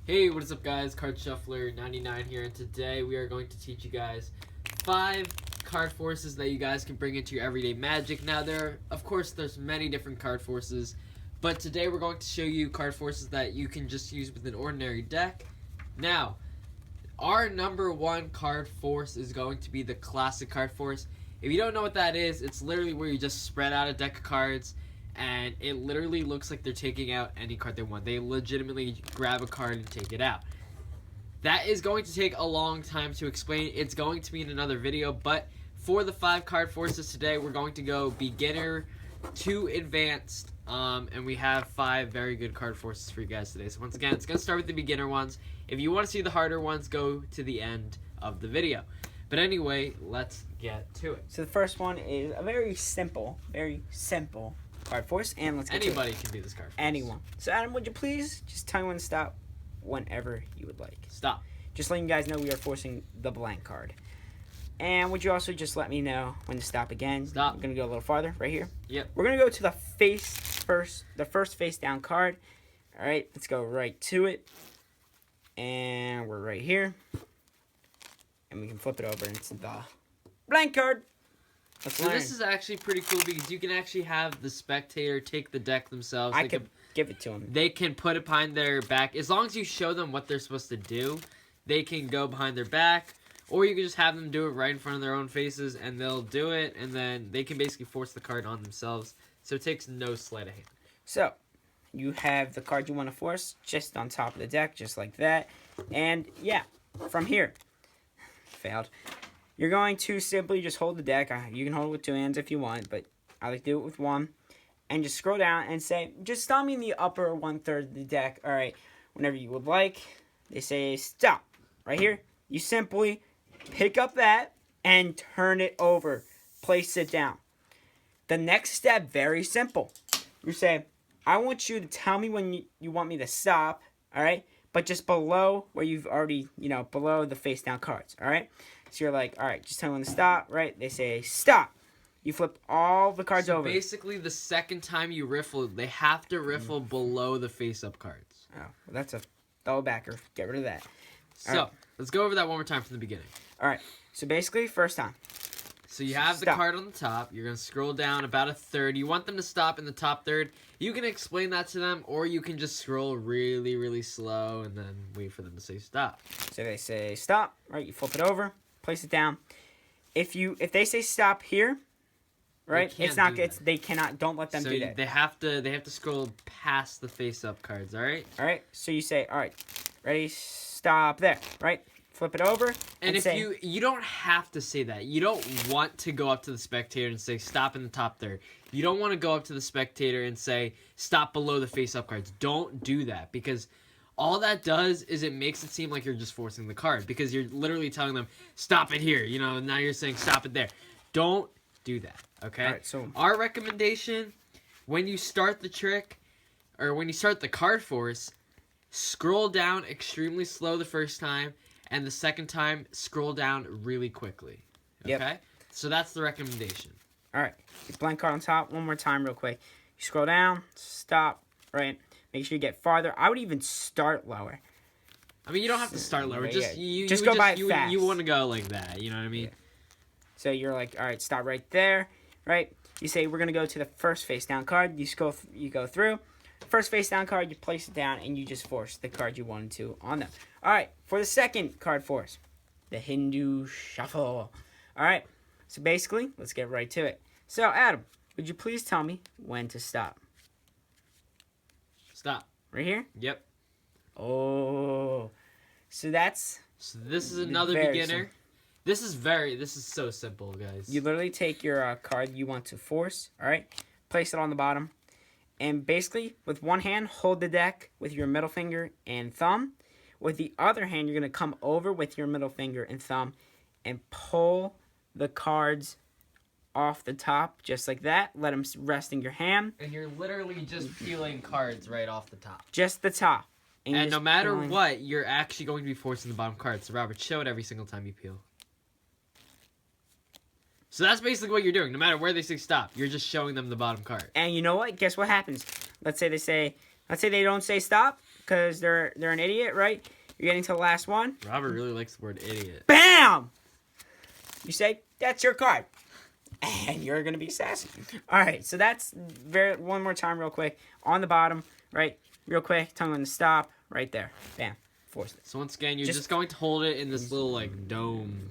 Hey, what is up guys? Card Shuffler 99 here, and today we are going to teach you guys 5 card forces that you guys can bring into your everyday Magic. Now there's many different card forces, but today we're going to show you card forces that you can just use with an ordinary deck. Now, our number 1 card force is going to be the classic card force. If you don't know what that is, it's literally where you just spread out a deck of cards and it literally looks like they're taking out any card they want. They legitimately grab a card and take it out. That is going to take a long time to explain. It's going to be in another video, but for the 5 card forces today, we're going to go beginner to advanced, and we have 5 very good card forces for you guys today. So once again, it's going to start with the beginner ones. If you want to see the harder ones, go to the end of the video. But anyway, let's get to it. So the first one is a very simple card force, and let's get to it. Anybody can do this card force. Anyone. So Adam, would you please just tell me when to stop whenever you would like? Stop. Just letting you guys know we are forcing the blank card. And would you also just let me know when to stop again? Stop. I'm going to go a little farther right here. Yep. We're going to go to the first face down card. All right, let's go right to it. And we're right here. And we can flip it over into the blank card. So this is actually pretty cool because you can actually have the spectator take the deck themselves. I could give it to them. They can put it behind their back. As long as you show them what they're supposed to do, they can go behind their back. Or you can just have them do it right in front of their own faces, and they'll do it, and then they can basically force the card on themselves. So it takes no sleight of hand. So, you have the card you want to force just on top of the deck, just like that. And, yeah, from here. Failed. You're going to simply just hold the deck. You can hold it with 2 hands if you want, but I like to do it with 1. And just scroll down and say, just stop me in the upper 1/3 of the deck. All right, whenever you would like. They say stop. Right here, you simply pick up that and turn it over. Place it down. The next step, very simple. You say, I want you to tell me when you want me to stop, all right? But just below where you've already, below the face down cards, all right? So you're like, all right, just tell me when to stop, right? They say stop. You flip all the cards over. Basically, the second time you riffle, they have to riffle below the face-up cards. Oh, well, that's a double backer. Get rid of that. So, let's go over that one more time from the beginning. All right, so basically, first time. So you have the card on the top. You're going to scroll down about 1/3. You want them to stop in the top 1/3. You can explain that to them, or you can just scroll really, really slow and then wait for them to say stop. So they say stop, right? You flip it over, place it down. If they say stop here, right? They cannot. Don't let them do that. They have to scroll past the face-up cards. All right. All right. So you say, all right, ready, stop there, right? Flip it over. And if you don't have to say that. You don't want to go up to the spectator and say stop in the top 1/3. You don't want to go up to the spectator and say stop below the face-up cards. Don't do that, because all that does is it makes it seem like you're just forcing the card, because you're literally telling them stop it here. Now you're saying stop it there. Don't do that. Okay. All right, so our recommendation, when you start the trick, or when you start the card force, scroll down extremely slow the first time, and the second time, scroll down really quickly. Okay? Yep. So that's the recommendation. All right. Blank card on top. One more time real quick. You scroll down, stop, right? Make sure you get farther. I would even start lower. I mean, you don't have to start lower. Yeah. Just go by it fast. You want to go like that. You know what I mean? Yeah. So you're like, all right, stop right there, right? You say, we're going to go to the first face down card. You go through. First face down card, you place it down, and you just force the card you wanted to on them. All right, for the second card force, the Hindu Shuffle. All right, so basically, let's get right to it. So, Adam, would you please tell me when to stop? Stop. Right here? Yep. Oh, so that's... So this is another beginner. This is so simple, guys. You literally take your card you want to force, all right? Place it on the bottom. And basically, with one hand, hold the deck with your middle finger and thumb. With the other hand, you're going to come over with your middle finger and thumb and pull the cards off the top, just like that. Let them rest in your hand. And you're literally just peeling cards right off the top. Just the top. And no matter what, you're actually going to be forcing the bottom card. So, Robert, show it every single time you peel. So that's basically what you're doing. No matter where they say stop, you're just showing them the bottom card. And you know what? Guess what happens? Let's say they don't say stop. because they're an idiot, right? You're getting to the last one. Robert really likes the word idiot. Bam! You say, that's your card. And you're going to be sassy. All right, so that's one more time real quick. On the bottom, right? Real quick, tongue on the stop, right there. Bam. Force it. So once again, you're just going to hold it in this little like dome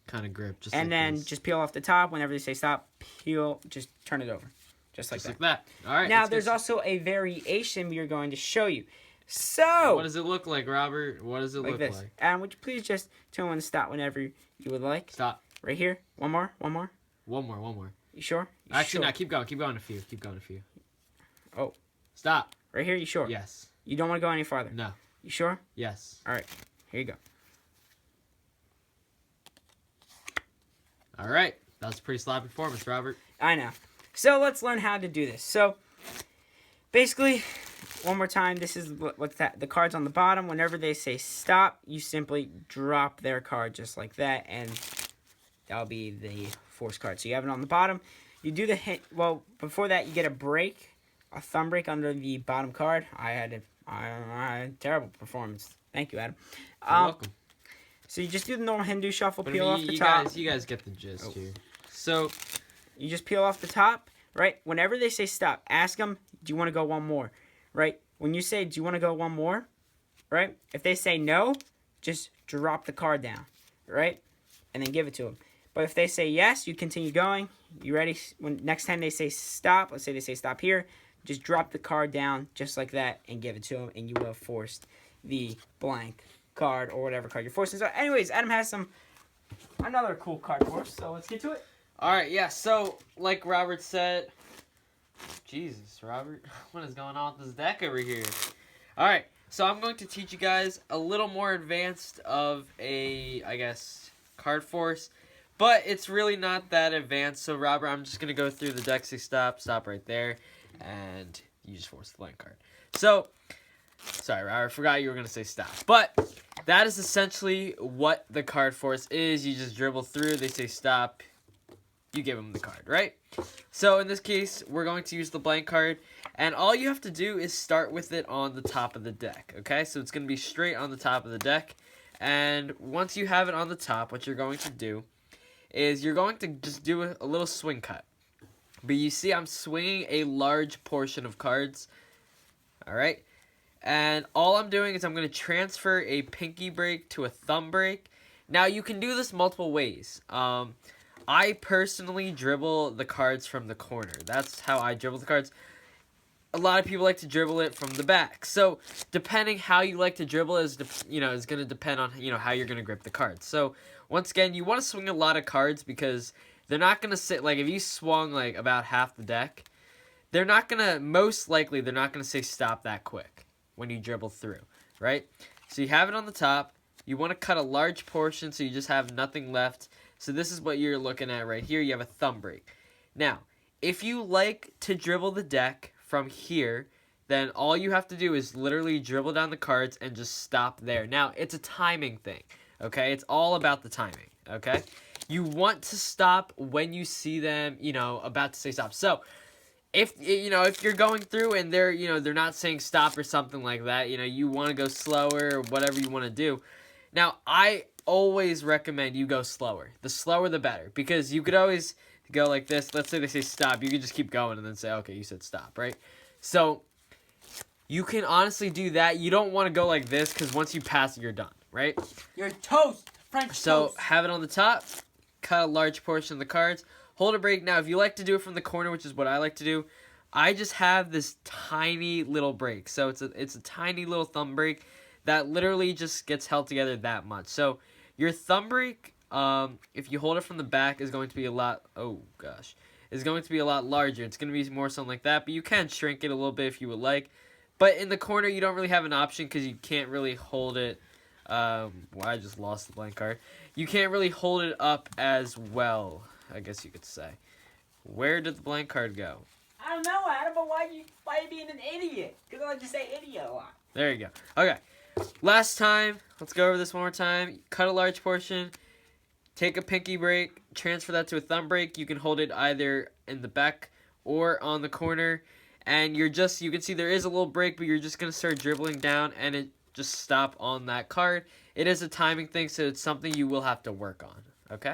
kind of grip. Just and like then this. just peel off the top. Whenever they say stop, peel, just turn it over. Just like that. All right. Now, there's also a variation we are going to show you. So, what does it look like, Robert? What does it look like? And would you please just tell me when to stop whenever you would like? Stop. Right here. One more. One more. You sure? Actually, no. Keep going a few. Oh. Stop. Right here. You sure? Yes. You don't want to go any farther? No. You sure? Yes. All right. Here you go. All right. That was a pretty sloppy performance, Robert. I know. So let's learn how to do this. So basically, one more time, this is what's that? The cards on the bottom. Whenever they say stop, you simply drop their card just like that, and that'll be the force card. So you have it on the bottom. You do the hit. Well, before that, you get a thumb break under the bottom card. I had a terrible performance. Thank you, Adam. You're welcome. So you just do the normal Hindu shuffle, But peel off the top. You guys get the gist here. So you just peel off the top, right? Whenever they say stop, ask them, do you want to go one more, right? When you say, do you want to go one more, right? If they say no, just drop the card down, right? And then give it to them. But if they say yes, you continue going. You ready? When next time they say stop, let's say they say stop here, just drop the card down just like that and give it to them, and you will have forced the blank card or whatever card you're forcing. So anyways, Adam has another cool card for us, so let's get to it. all right, yeah. So like Robert said, Jesus, Robert, what is going on with this deck over here? All right, so I'm going to teach you guys a little more advanced of a, I guess, card force, but it's really not that advanced. So Robert, I'm just gonna go through the deck. Say stop right there, and you just force the blank card. So, sorry, Robert, I forgot you were gonna say stop, but that is essentially what the card force is. You just dribble through. They say stop. You give them the card, right? So in this case, we're going to use the blank card, and all you have to do is start with it on the top of the deck, okay? So it's going to be straight on the top of the deck, and once you have it on the top, what you're going to do is you're going to just do a little swing cut. But you see I'm swinging a large portion of cards, all right? And all I'm doing is I'm going to transfer a pinky break to a thumb break. Now, you can do this multiple ways. I personally dribble the cards from the corner. That's how I dribble the cards. A lot of people like to dribble it from the back. So, depending how you like to dribble is going to depend on, how you're going to grip the cards. So, once again, you want to swing a lot of cards because they're not going to sit, like, if you swung, like, about half the deck, most likely, they're not going to say stop that quick when you dribble through, right? So, you have it on the top. You want to cut a large portion so you just have nothing left. So this is what you're looking at right here. You have a thumb break. Now, if you like to dribble the deck from here, then all you have to do is literally dribble down the cards and just stop there. Now, it's a timing thing, okay? It's all about the timing, okay? You want to stop when you see them, about to say stop. So, if you're going through and they're not saying stop or something like that, you want to go slower or whatever you want to do. Now, I always recommend you go slower. The slower, the better. Because you could always go like this. Let's say they say stop. You could just keep going and then say, okay, you said stop, right? So, you can honestly do that. You don't want to go like this because once you pass it, you're done, right? You're toast. French toast. So, have it on the top. Cut a large portion of the cards. Hold a break. Now, if you like to do it from the corner, which is what I like to do, I just have this tiny little break. So, it's a tiny little thumb break that literally just gets held together that much. So, your thumb break, if you hold it from the back, is going to be a lot, is going to be a lot larger. It's going to be more something like that, but you can shrink it a little bit if you would like. But in the corner, you don't really have an option because you can't really hold it. I just lost the blank card. You can't really hold it up as well, I guess you could say. Where did the blank card go? I don't know, Adam, but why are you being an idiot? Because I like to say idiot a lot. There you go. Okay. Last time, let's go over this one more time. Cut a large portion, take a pinky break, transfer that to a thumb break. You can hold it either in the back or on the corner. and you can see there is a little break, but you're just going to start dribbling down, and it just stop on that card. It is a timing thing, so it's something you will have to work on, okay?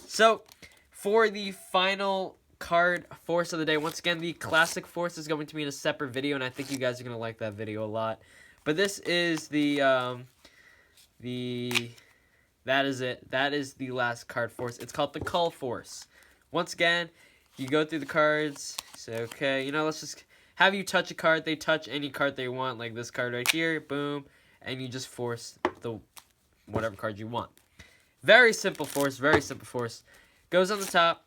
So, for the final card force of the day, once again, the classic force is going to be in a separate video, and I think you guys are going to like that video a lot. But this is that is it. That is the last card force. It's called the Cull Force. Once again, you go through the cards, say, okay, let's just have you touch a card. They touch any card they want, like this card right here, boom, and you just force the whatever card you want. Very simple force, very simple force. Goes on the top,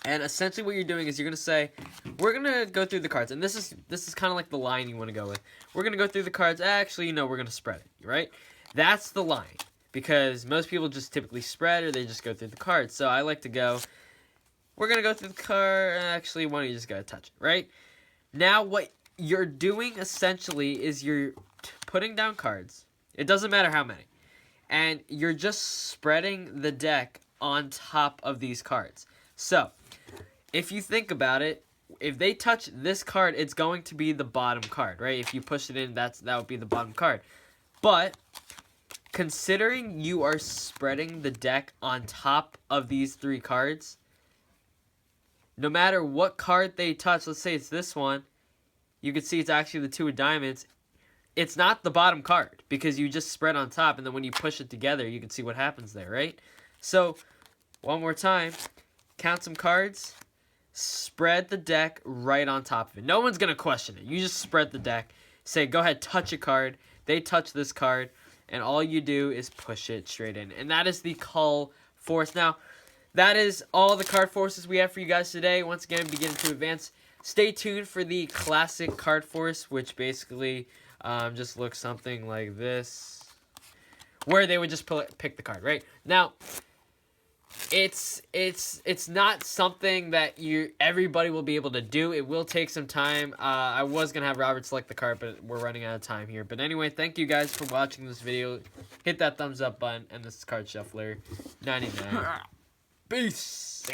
and essentially what you're doing is you're going to say, we're going to go through the cards, and this is kind of like the line you want to go with. We're going to go through the cards. Actually, we're going to spread it, right? That's the line, because most people just typically spread, or they just go through the cards. So I like to go, we're going to go through the card. Actually, why don't you just go touch it, right? Now what you're doing essentially is you're putting down cards. It doesn't matter how many. And you're just spreading the deck on top of these cards. So, if you think about it, if they touch this card, it's going to be the bottom card, right? If you push it in, that would be the bottom card. But, considering you are spreading the deck on top of these three cards, no matter what card they touch, let's say it's this one, you can see it's actually the two of diamonds. It's not the bottom card, because you just spread on top, and then when you push it together, you can see what happens there, right? So, one more time, count some cards, spread the deck right on top of it. No one's going to question it. You just spread the deck, say, go ahead, touch a card, they touch this card, and all you do is push it straight in. And that is the Cull Force. Now, that is all the card forces we have for you guys today. Once again, beginning to advance. Stay tuned for the classic card force, which basically just looks something like this, where they would just pick the card, right? Now, it's not something that everybody will be able to do. It will take some time. I was gonna have Robert select the card, but we're running out of time here. But anyway, thank you guys for watching this video. Hit that thumbs up button, and this is Card Shuffler 99. Peace.